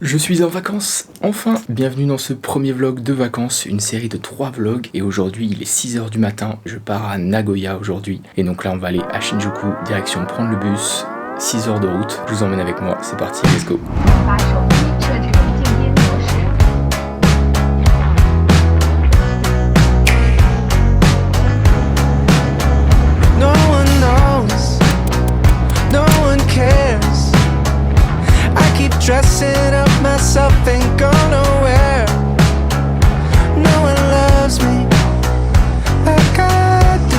Je suis en vacances, enfin. Bienvenue dans ce premier vlog de vacances, une série de 3 vlogs. Et aujourd'hui, il est 6h du matin, je pars à Nagoya aujourd'hui. Et donc là, on va aller à Shinjuku, direction prendre le bus, 6 heures de route. Je vous emmène avec moi, c'est parti, let's go. Dressing up myself ain't gone nowhere. No one loves me like I do.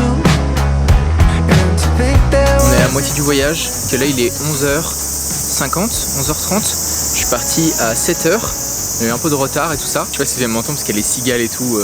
And to think there was... On est à la moitié du voyage, que là il est 11h50, 11h30. Je suis parti à 7h. Il y a eu un peu de retard et tout ça. Je sais pas si vous allez m'entendre parce qu'il y a les cigales et tout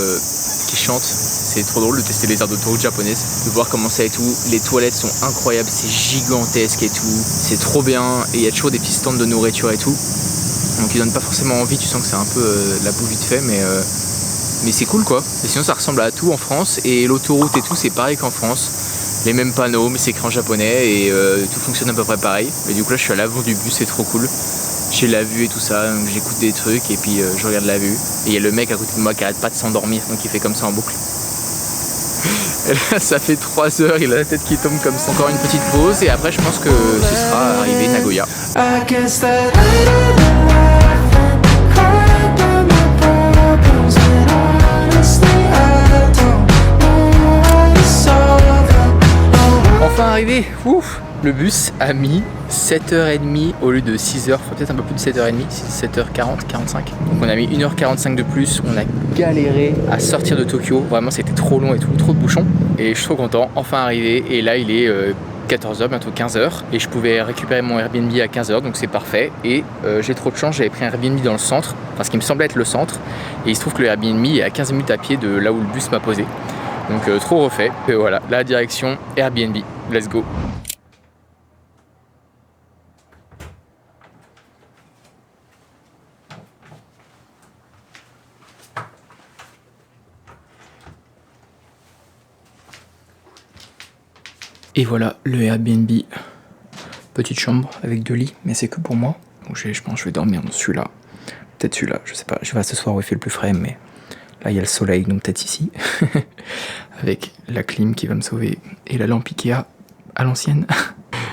qui chantent. C'est trop drôle de tester les aires d'autoroute japonaises, de voir comment ça et tout. Les toilettes sont incroyables, c'est gigantesque et tout. C'est trop bien et il y a toujours des petits stands de nourriture et tout. Donc ils donnent pas forcément envie, tu sens que c'est un peu la boue vite fait, mais c'est cool quoi. Et sinon ça ressemble à tout en France et l'autoroute et tout c'est pareil qu'en France. Les mêmes panneaux mais c'est écrit en japonais et tout fonctionne à peu près pareil. Et du coup là je suis à l'avant du bus, c'est trop cool. J'ai la vue et tout ça, donc j'écoute des trucs et puis je regarde la vue. Et il y a le mec à côté de moi qui arrête pas de s'endormir, donc il fait comme ça en boucle. Et là ça fait 3 heures, il a la tête qui tombe comme ça. Encore une petite pause et après je pense que ce sera arrivé Nagoya. Enfin arrivé, ouf. Le bus a mis 7h30 au lieu de 6h, enfin peut-être un peu plus de 7h30, 7h40, 45. Donc on a mis 1h45 de plus, on a galéré à sortir de Tokyo, vraiment c'était trop long et tout, trop de bouchons. Et je suis trop content, enfin arrivé, et là il est 14h, bientôt 15h, et je pouvais récupérer mon Airbnb à 15h, donc c'est parfait. Et j'ai trop de chance, j'avais pris un Airbnb dans le centre, enfin ce qui me semblait être le centre, et il se trouve que le Airbnb est à 15 minutes à pied de là où le bus m'a posé. Donc trop refait, et voilà, la direction Airbnb, let's go. Et voilà le Airbnb, petite chambre avec 2 lits, mais c'est que pour moi. Donc je pense que je vais dormir dans celui-là, peut-être celui-là, je sais pas. Je vais ce soir où il fait le plus frais, mais là il y a le soleil, donc peut-être ici, avec la clim qui va me sauver et la lampe Ikea à l'ancienne.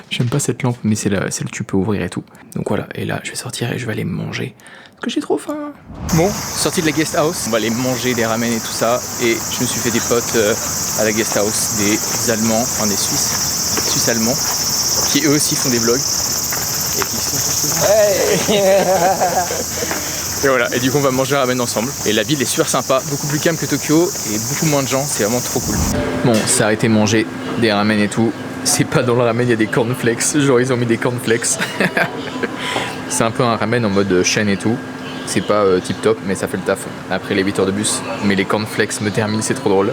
J'aime pas cette lampe, mais celle que tu peux ouvrir et tout. Donc voilà, et là je vais sortir et je vais aller manger, parce que j'ai trop faim. Bon, sortie de la guest house, on va aller manger des ramen et tout ça. Et je me suis fait des potes à la guest house, des Allemands, enfin des Suisses allemands, qui eux aussi font des vlogs. Et qui sont... Hey et voilà, et du coup on va manger un ramen ensemble. Et la ville est super sympa, beaucoup plus calme que Tokyo et beaucoup moins de gens, c'est vraiment trop cool. Bon, c'est arrêté de manger des ramen et tout. C'est pas dans le ramen, il y a des cornflakes. Genre ils ont mis des cornflakes. C'est un peu un ramen en mode chaîne et tout. C'est pas tip top, mais ça fait le taf après les 8 heures de bus. Mais les cornflakes me terminent, c'est trop drôle.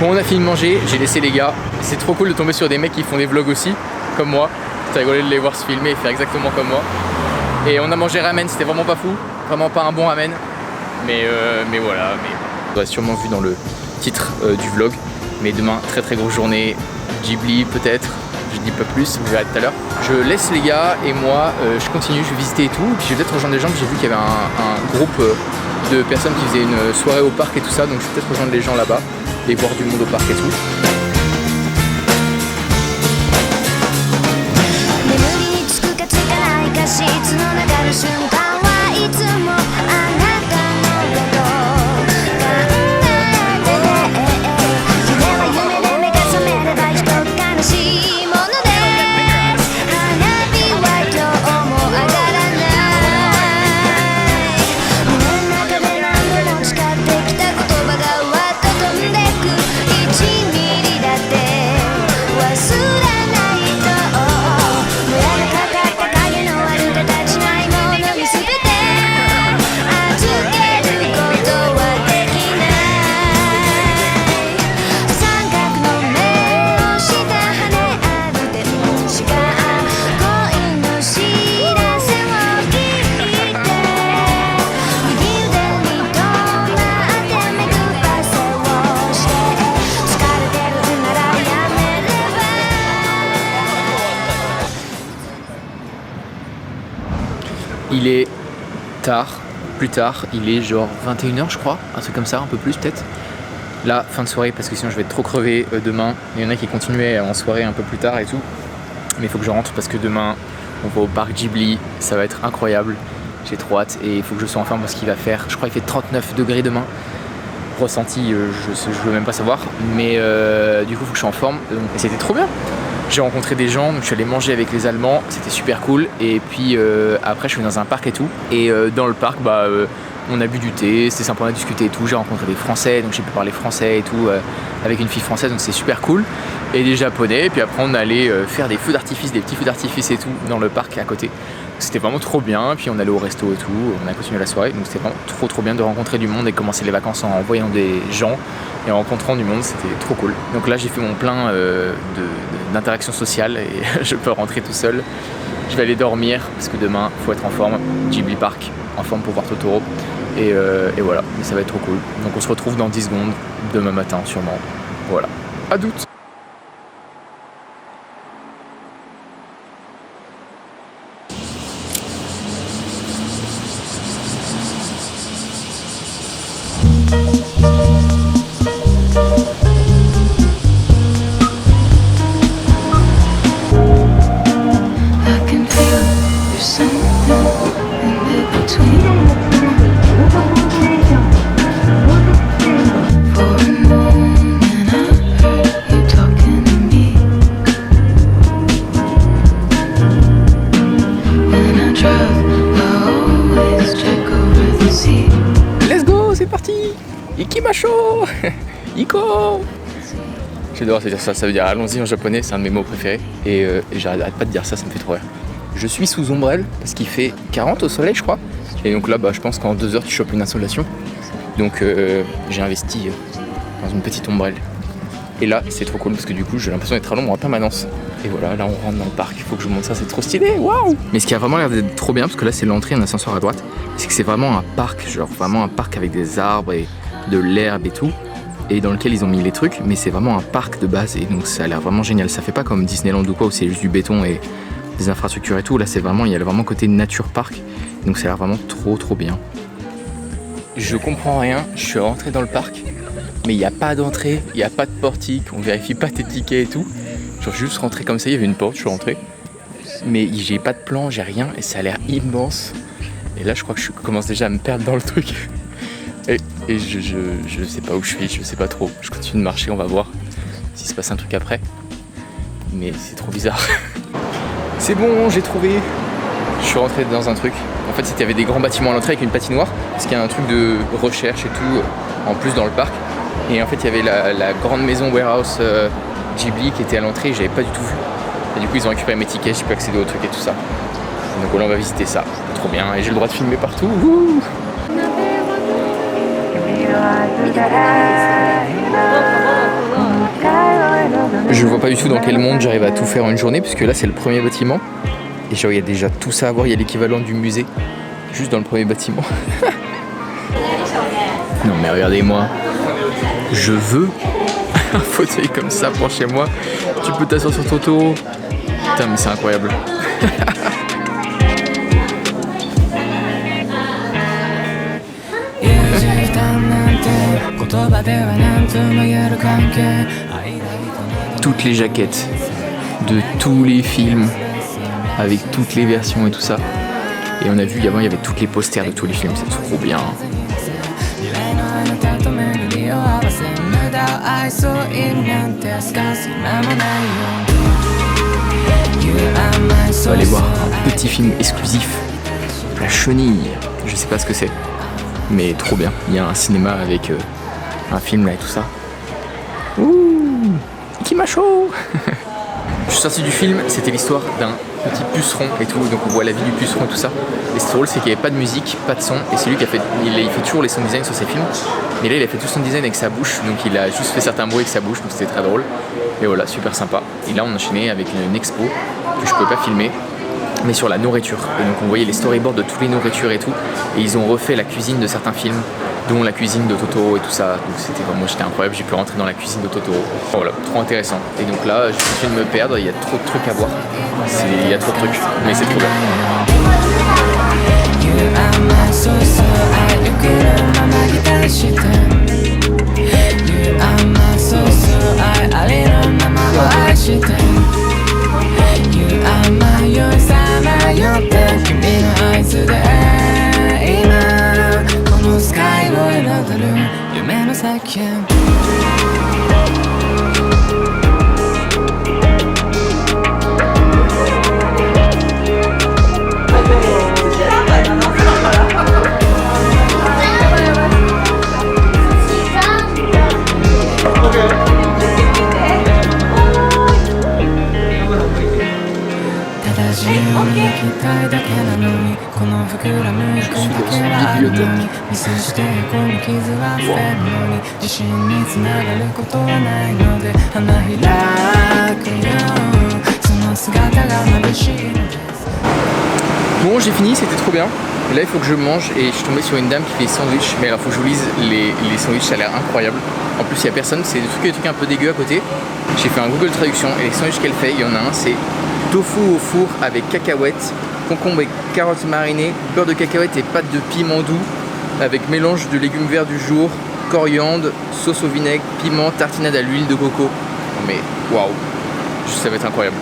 Bon, on a fini de manger, j'ai laissé les gars. C'est trop cool de tomber sur des mecs qui font des vlogs aussi, comme moi. C'est rigolé de les voir se filmer et faire exactement comme moi. Et on a mangé ramen, c'était vraiment pas fou. Vraiment pas un bon ramen. Mais voilà. Vous aurez sûrement vu dans le titre du vlog. Mais demain, très très grosse journée. Ghibli peut-être, je dis pas plus, vous verrez tout à l'heure. Je laisse les gars et moi je continue, je vais visiter et tout. Et puis je vais peut-être rejoindre les gens, j'ai vu qu'il y avait un groupe de personnes qui faisaient une soirée au parc et tout ça. Donc je vais peut-être rejoindre les gens là-bas et voir du monde au parc et tout. Il est plus tard, il est genre 21h je crois, un truc comme ça, un peu plus peut-être. Là, fin de soirée, parce que sinon je vais être trop crevé demain. Il y en a qui continuaient en soirée un peu plus tard et tout. Mais il faut que je rentre parce que demain, on va au parc Ghibli, ça va être incroyable. J'ai trop hâte et il faut que je sois en forme parce qu'il va faire, je crois qu'il fait 39 degrés demain. Ressenti, je veux même pas savoir. Mais du coup, il faut que je sois en forme. Et c'était trop bien. J'ai rencontré des gens, donc je suis allé manger avec les Allemands, c'était super cool. Et puis après, je suis dans un parc et tout. Et dans le parc, on a bu du thé, c'était sympa, on a discuté et tout. J'ai rencontré des Français, donc j'ai pu parler français et tout, avec une fille française, donc c'est super cool. Et des Japonais, et puis après on allait faire des feux d'artifice, des petits feux d'artifice et tout, dans le parc à côté. C'était vraiment trop bien, puis on allait au resto et tout, on a continué la soirée, donc c'était vraiment trop bien de rencontrer du monde et commencer les vacances en voyant des gens et en rencontrant du monde, c'était trop cool. Donc là j'ai fait mon plein d'interactions sociales et je peux rentrer tout seul. Je vais aller dormir, parce que demain, il faut être en forme, Ghibli Park, en forme pour voir Totoro. Et voilà, mais ça va être trop cool. Donc on se retrouve dans 10 secondes, demain matin sûrement. Voilà, à toutes. Ikimasho Iko. J'adore dire ça, ça veut dire allons-y en japonais, c'est un de mes mots préférés. Et j'arrête pas de dire ça, ça me fait trop rire. Je suis sous ombrelle parce qu'il fait 40 au soleil je crois. Et donc là je pense qu'en 2 heures tu chopes une insolation. Donc j'ai investi dans une petite ombrelle. Et là c'est trop cool parce que du coup j'ai l'impression d'être à l'ombre en permanence. Et voilà, là on rentre dans le parc, il faut que je vous montre ça, c'est trop stylé, waouh. Mais ce qui a vraiment l'air d'être trop bien, parce que là c'est l'entrée, un ascenseur à droite, c'est que c'est vraiment un parc, genre vraiment un parc avec des arbres et de l'herbe et tout, et dans lequel ils ont mis les trucs, mais c'est vraiment un parc de base, et donc ça a l'air vraiment génial. Ça fait pas comme Disneyland ou quoi, où c'est juste du béton et des infrastructures et tout. Là c'est vraiment, il y a vraiment côté nature park, donc ça a l'air vraiment trop bien. Je comprends rien, je suis rentré dans le parc, mais il n'y a pas d'entrée, il n'y a pas de portique, on vérifie pas tes tickets et tout. Genre juste rentré comme ça, il y avait une porte, je suis rentré, mais j'ai pas de plan, j'ai rien, et ça a l'air immense. Et là je crois que je commence déjà à me perdre dans le truc. Et je sais pas où je suis, je sais pas trop. Je continue de marcher, on va voir s'il se passe un truc après. Mais c'est trop bizarre. C'est bon, j'ai trouvé. Je suis rentré dans un truc. En fait, il y avait des grands bâtiments à l'entrée avec une patinoire, parce qu'il y a un truc de recherche et tout, en plus dans le parc. Et en fait, il y avait la grande maison warehouse Ghibli qui était à l'entrée, et j'avais pas du tout vu. Et du coup, ils ont récupéré mes tickets, j'ai pu accéder au truc et tout ça. Donc là, on va visiter ça. Trop bien, et j'ai le droit de filmer partout. Wouh. Je vois pas du tout dans quel monde j'arrive à tout faire en une journée, puisque là c'est le premier bâtiment et genre il y a déjà tout ça à voir, il y a l'équivalent du musée juste dans le premier bâtiment. Non mais regardez-moi, je veux un fauteuil comme ça pour chez moi. Tu peux t'asseoir sur Totoro. Putain mais c'est incroyable. Toutes les jaquettes de tous les films avec toutes les versions et tout ça. Et on a vu avant il y avait toutes les posters de tous les films, c'est trop bien. On va aller voir un petit film exclusif, La Chenille. Je sais pas ce que c'est, mais trop bien. Il y a un cinéma avec un film là et tout ça. Ouh, Ikimasho. Je suis sorti du film, c'était l'histoire d'un petit puceron et tout, donc on voit la vie du puceron et tout ça. Et ce drôle, c'est qu'il n'y avait pas de musique, pas de son, et c'est lui qui a fait, il fait toujours les sound design sur ses films. Mais là, il a fait tout son design avec sa bouche, donc il a juste fait certains bruits avec sa bouche, donc c'était très drôle. Et voilà, super sympa. Et là, on enchaînait avec une expo que je pouvais pas filmer, mais sur la nourriture. Et donc on voyait les storyboards de toutes les nourritures et tout, et ils ont refait la cuisine de certains films, dont la cuisine de Totoro et tout ça. Donc c'était vraiment, j'étais incroyable, j'ai pu rentrer dans la cuisine de Totoro. Voilà, trop intéressant. Et donc là, je continue de me perdre, il y a trop de trucs à voir. Il y a trop de trucs, mais c'est trop bien. I can. Bon, j'ai fini, c'était trop bien. Et là, il faut que je mange et je suis tombé sur une dame qui fait des sandwichs. Mais alors, il faut que je vous lise les sandwichs, ça a l'air incroyable. En plus, il n'y a personne, c'est des trucs un peu dégueux à côté. J'ai fait un Google Traduction et les sandwichs qu'elle fait, il y en a un, c'est tofu au four avec cacahuètes, concombre et carottes marinées, beurre de cacahuètes et pâte de piment doux avec mélange de légumes verts du jour, coriandre, sauce au vinaigre, piment, tartinade à l'huile de coco. Non mais waouh, ça va être incroyable.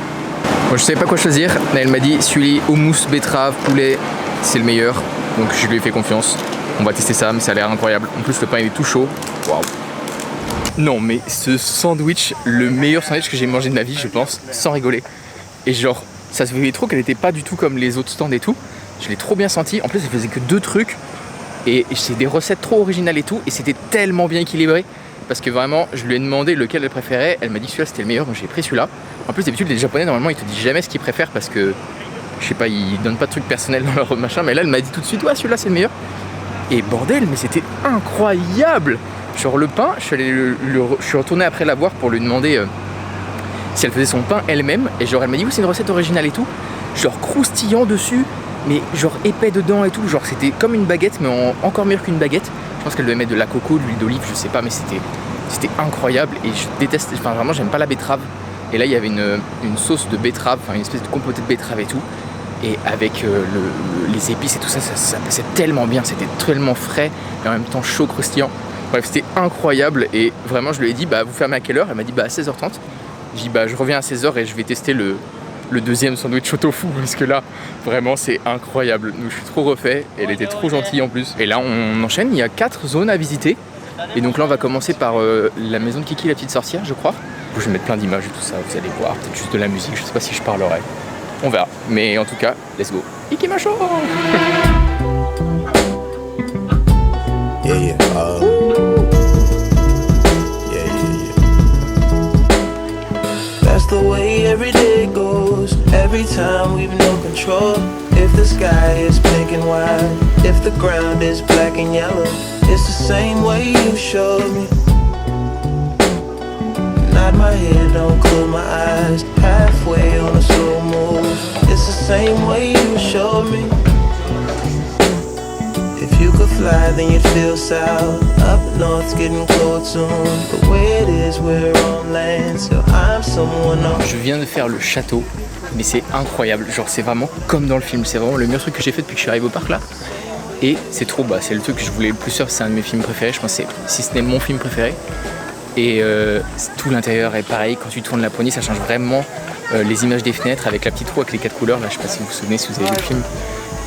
Moi je savais pas quoi choisir, mais elle m'a dit celui houmous, betterave, poulet, c'est le meilleur. Donc je lui ai fait confiance. On va tester ça, mais ça a l'air incroyable. En plus le pain il est tout chaud. Waouh. Non mais ce sandwich, le meilleur sandwich que j'ai mangé de ma vie je pense, sans rigoler. Et genre, ça se voyait trop qu'elle était pas du tout comme les autres stands et tout. Je l'ai trop bien senti. En plus, elle faisait que 2 trucs. Et c'est des recettes trop originales et tout. Et c'était tellement bien équilibré. Parce que vraiment, je lui ai demandé lequel elle préférait. Elle m'a dit celui-là c'était le meilleur. Donc j'ai pris celui-là. En plus, d'habitude, les Japonais, normalement, ils te disent jamais ce qu'ils préfèrent. Parce que, je sais pas, ils donnent pas de trucs personnels dans leur machin. Mais là, elle m'a dit tout de suite, ouais, celui-là c'est le meilleur. Et bordel, mais c'était incroyable. Genre, le pain, je suis retourné après la voir pour lui demander. Si elle faisait son pain elle-même, et genre elle m'a dit oui c'est une recette originale et tout, genre croustillant dessus, mais genre épais dedans et tout, genre c'était comme une baguette mais encore meilleur qu'une baguette. Je pense qu'elle devait mettre de la coco, de l'huile d'olive, je sais pas, mais c'était incroyable et je déteste, enfin vraiment j'aime pas la betterave. Et là il y avait une sauce de betterave, enfin une espèce de compoté de betterave et tout, et avec les épices et tout ça, ça passait tellement bien, c'était tellement frais et en même temps chaud, croustillant. Bref c'était incroyable et vraiment je lui ai dit bah vous fermez à quelle heure? Elle m'a dit bah à 16h30. J'ai dit bah je reviens à 16h et je vais tester le deuxième sandwich au tofu parce que là vraiment c'est incroyable. Donc, je suis trop refait, elle était trop gentille en plus. Et là on enchaîne, il y a 4 zones à visiter. Et donc là on va commencer par la maison de Kiki la petite sorcière je crois. Je vais mettre plein d'images et tout ça, vous allez voir, peut-être juste de la musique, je sais pas si je parlerai. On verra. Mais en tout cas, let's go. Ikimasho. Yeah. That's the way every day goes. Every time we've no control. If the sky is pink and white, if the ground is black and yellow, it's the same way you showed me. Nod my head, don't close my eyes. Halfway on a slow move. It's the same way you showed me. If you could fly, then you'd feel south. Up north's getting cold soon. The way it is, we're on land, so I'm someone else. Je viens de faire le château, mais c'est incroyable. Genre, c'est vraiment comme dans le film. C'est vraiment le meilleur truc que j'ai fait depuis que je suis arrivé au parc là. Et c'est trop bas. C'est le truc que je voulais le plus faire. C'est un de mes films préférés. Je pense que si ce n'est mon film préféré. Et tout l'intérieur est pareil. Quand tu tournes la poignée, ça change vraiment les images des fenêtres avec la petite roue avec les 4 couleurs. Là, je sais pas si vous vous souvenez, si vous avez vu le film.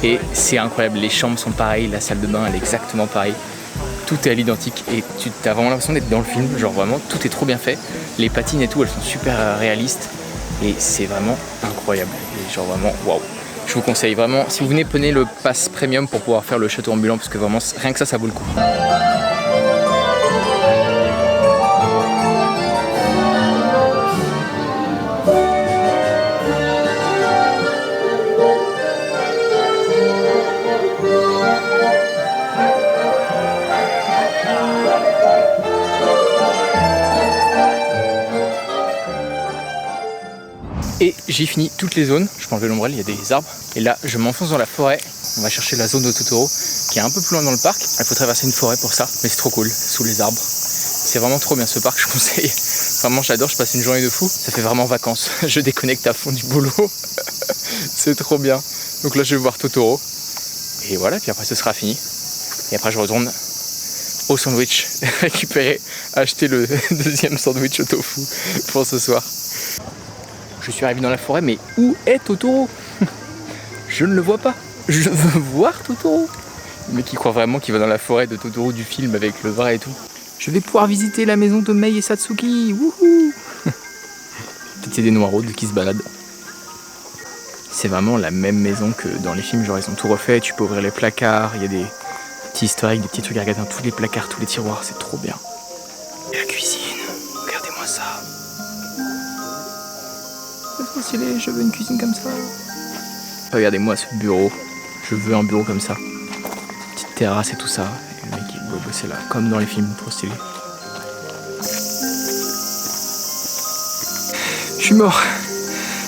Et c'est incroyable, les chambres sont pareilles, la salle de bain elle est exactement pareille. Tout est à l'identique et tu as vraiment l'impression d'être dans le film, genre vraiment tout est trop bien fait. Les patines et tout, elles sont super réalistes et c'est vraiment incroyable. Et genre vraiment, waouh. Je vous conseille vraiment, si vous venez, prenez le pass premium pour pouvoir faire le château ambulant parce que vraiment, rien que ça vaut le coup. Et j'ai fini toutes les zones, je peux enlever l'ombrelle, il y a des arbres. Et là, je m'enfonce dans la forêt, on va chercher la zone de Totoro, qui est un peu plus loin dans le parc. Il faut traverser une forêt pour ça, mais c'est trop cool, sous les arbres. C'est vraiment trop bien ce parc, je conseille. Vraiment, j'adore, je passe une journée de fou. Ça fait vraiment vacances, je déconnecte à fond du boulot. C'est trop bien. Donc là, je vais voir Totoro. Et voilà, puis après, ce sera fini. Et après, je retourne au sandwich, récupérer, acheter le deuxième sandwich au tofu pour ce soir. Je suis arrivé dans la forêt, mais où est Totoro? Je ne le vois pas. Je veux voir Totoro. Le mec qui croit vraiment qu'il va dans la forêt de Totoro du film avec le vrai et tout. Je vais pouvoir visiter la maison de Mei et Satsuki. Wouhou. Peut-être c'est des noireaudes qui se baladent. C'est vraiment la même maison que dans les films, genre ils ont tout refait, tu peux ouvrir les placards, il y a des petits historiques, des petits trucs à regarder dans tous les placards, tous les tiroirs, c'est trop bien. Et la cuisine, regardez-moi ça. C'est trop stylé, je veux une cuisine comme ça. Regardez-moi ce bureau, je veux un bureau comme ça. Petite terrasse et tout ça, et le mec il doit bosser là, comme dans les films, trop stylé. Je suis mort.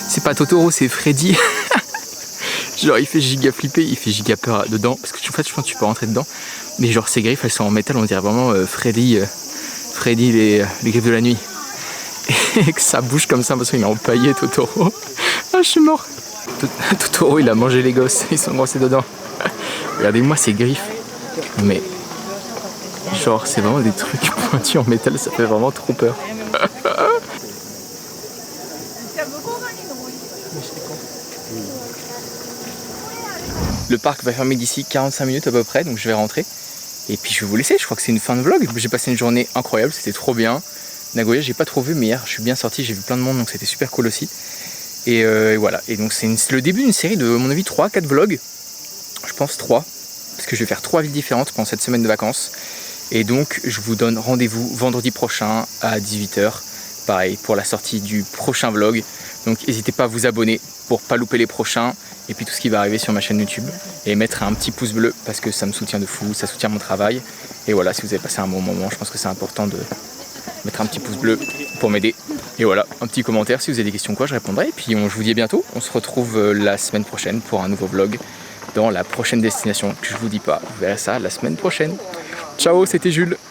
C'est pas Totoro, c'est Freddy. Genre il fait giga flipper, il fait giga peur dedans. Parce que en fait je pense que tu peux rentrer dedans. Mais genre ses griffes elles sont en métal, on dirait vraiment Freddy les griffes de la nuit. Et que ça bouge comme ça parce qu'il est empaillé Totoro. Ah je suis mort. Totoro il a mangé les gosses, ils sont brossés dedans. Regardez-moi ces griffes. Mais genre c'est vraiment des trucs pointus en métal, ça fait vraiment trop peur. Le parc va fermer d'ici 45 minutes à peu près, donc je vais rentrer. Et puis je vais vous laisser, je crois que c'est une fin de vlog. J'ai passé une journée incroyable, c'était trop bien. Nagoya, j'ai pas trop vu, mais hier je suis bien sorti, j'ai vu plein de monde, donc c'était super cool aussi. Et voilà, et donc c'est le début d'une série de, à mon avis, 3-4 vlogs. Je pense 3, parce que je vais faire 3 villes différentes pendant cette semaine de vacances. Et donc je vous donne rendez-vous vendredi prochain à 18 h. Pareil, pour la sortie du prochain vlog. Donc n'hésitez pas à vous abonner pour pas louper les prochains. Et puis tout ce qui va arriver sur ma chaîne YouTube. Et mettre un petit pouce bleu parce que ça me soutient de fou, ça soutient mon travail. Et voilà, si vous avez passé un bon moment, je pense que c'est important de mettre un petit pouce bleu pour m'aider. Et voilà, un petit commentaire si vous avez des questions quoi, je répondrai. Et puis je vous dis à bientôt. On se retrouve la semaine prochaine pour un nouveau vlog dans la prochaine destination que je vous dis pas. Vous verrez ça la semaine prochaine. Ciao, c'était Jules.